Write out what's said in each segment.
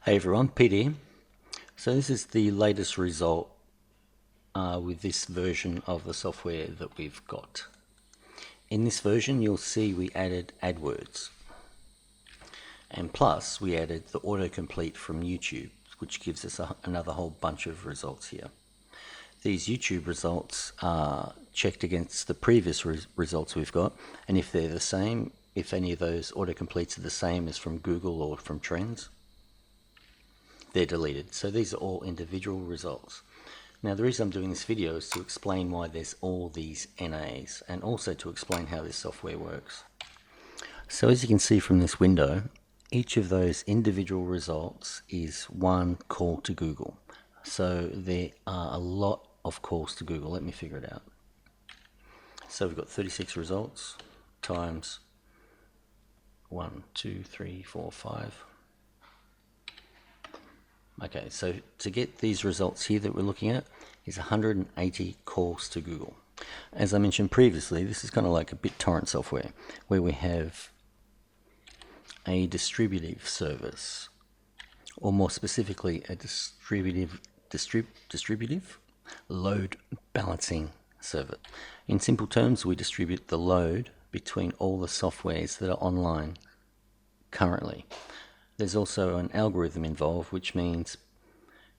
Hey everyone, Pete here. So this is the latest result with this version of the software that we've got. In this version you'll see we added AdWords, and plus we added the autocomplete from YouTube, which gives us another whole bunch of results here. These YouTube results are checked against the previous results we've got, and if they're the same, if any of those autocompletes are the same as from Google or from Trends, they're deleted. So these are all individual results. Now the reason I'm doing this video is to explain why there's all these NAs, and also to explain how this software works. So as you can see from this window, each of those individual results is one call to Google. So there are a lot of calls to Google. Let me figure it out. So we've got 36 results times 1, 2, 3, 4, 5. Okay, so to get these results here that we're looking at is 180 calls to Google. As I mentioned previously, this is kind of like a BitTorrent software where we have a distributive service, or more specifically a distributive load balancing service. In simple terms, we distribute the load between all the softwares that are online currently. There's also an algorithm involved, which means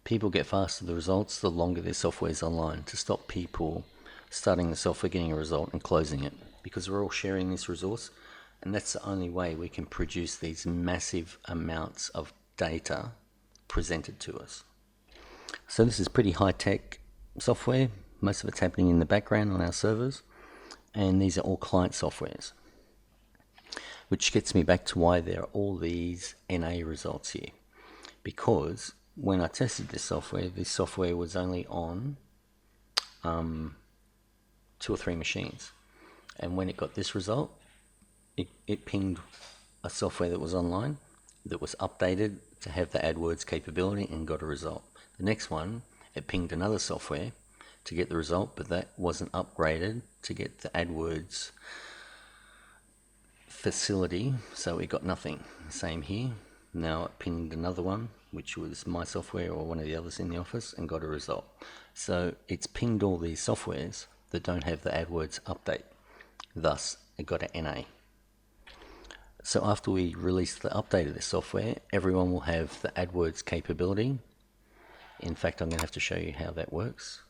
people get faster the results the longer their software is online, to stop people starting the software, getting a result and closing it, because we're all sharing this resource, and that's the only way we can produce these massive amounts of data presented to us. So this is pretty high-tech software. Most of it's happening in the background on our servers, and these are all client softwares. Which gets me back to why there are all these NA results here. Because when I tested this software was only on 2 or 3 machines. And when it got this result, it pinged a software that was online, that was updated to have the AdWords capability, and got a result. The next one, it pinged another software to get the result, but that wasn't upgraded to get the AdWords facility, so it got nothing. Same here. Now it pinged another one, which was my software or one of the others in the office, and got a result. So it's pinged all these softwares that don't have the AdWords update. Thus, it got an NA. So after we release the update of this software, everyone will have the AdWords capability. In fact, I'm going to have to show you how that works.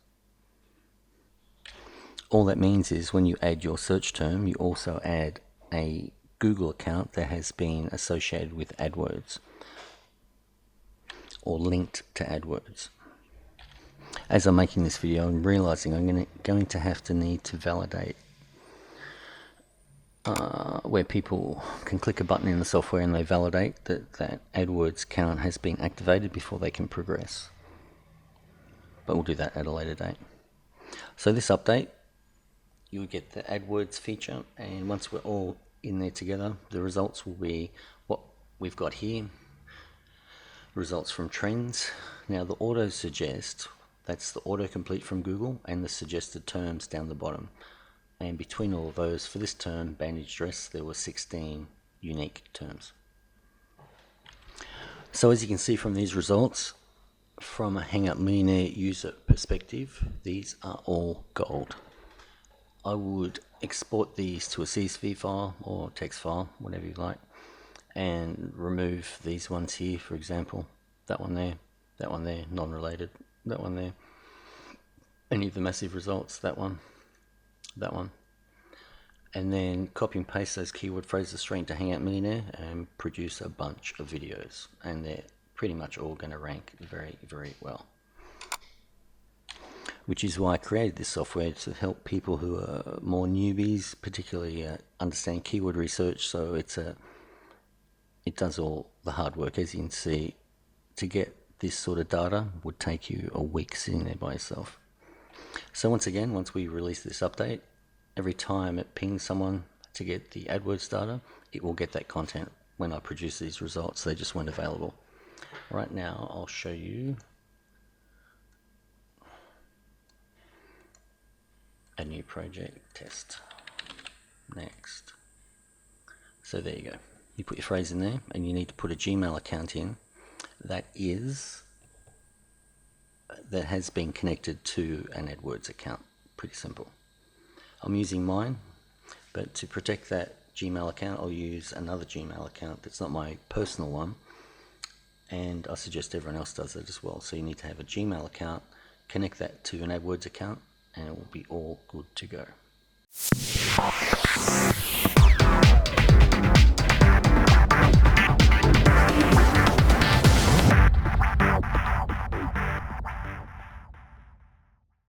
All that means is when you add your search term, you also add a Google account that has been associated with AdWords or linked to AdWords. As I'm making this video, I'm realizing I'm going to have to need to validate where people can click a button in the software and they validate that that AdWords account has been activated before they can progress. But we'll do that at a later date. So this update, you will get the AdWords feature, and once we're all in there together, the results will be what we've got here. Results from Trends. Now the auto suggest, that's the autocomplete from Google, and the suggested terms down the bottom. And between all of those, for this term, bandage dress, there were 16 unique terms. So as you can see from these results, from a Hangout Millionaire user perspective, these are all gold. I would export these to a CSV file or text file, whatever you like, and remove these ones here, for example, that one there, non-related, that one there, any of the massive results, that one, and then copy and paste those keyword phrases straight into Hangout Millionaire and produce a bunch of videos, and they're pretty much all going to rank very, very well. Which is why I created this software, to help people who are more newbies, particularly understand keyword research. So it does all the hard work. As you can see, to get this sort of data would take you a week sitting there by yourself. So once again, once we release this update, every time it pings someone to get the AdWords data, it will get that content when I produce these results. They just weren't available. Right now, I'll show you a new project test. Next. So there you go. You put your phrase in there, and you need to put a Gmail account in, that has been connected to an AdWords account. Pretty simple. I'm using mine, but to protect that Gmail account, I'll use another Gmail account that's not my personal one, and I suggest everyone else does it as well. So you need to have a Gmail account, connect that to an AdWords account, and it will be all good to go.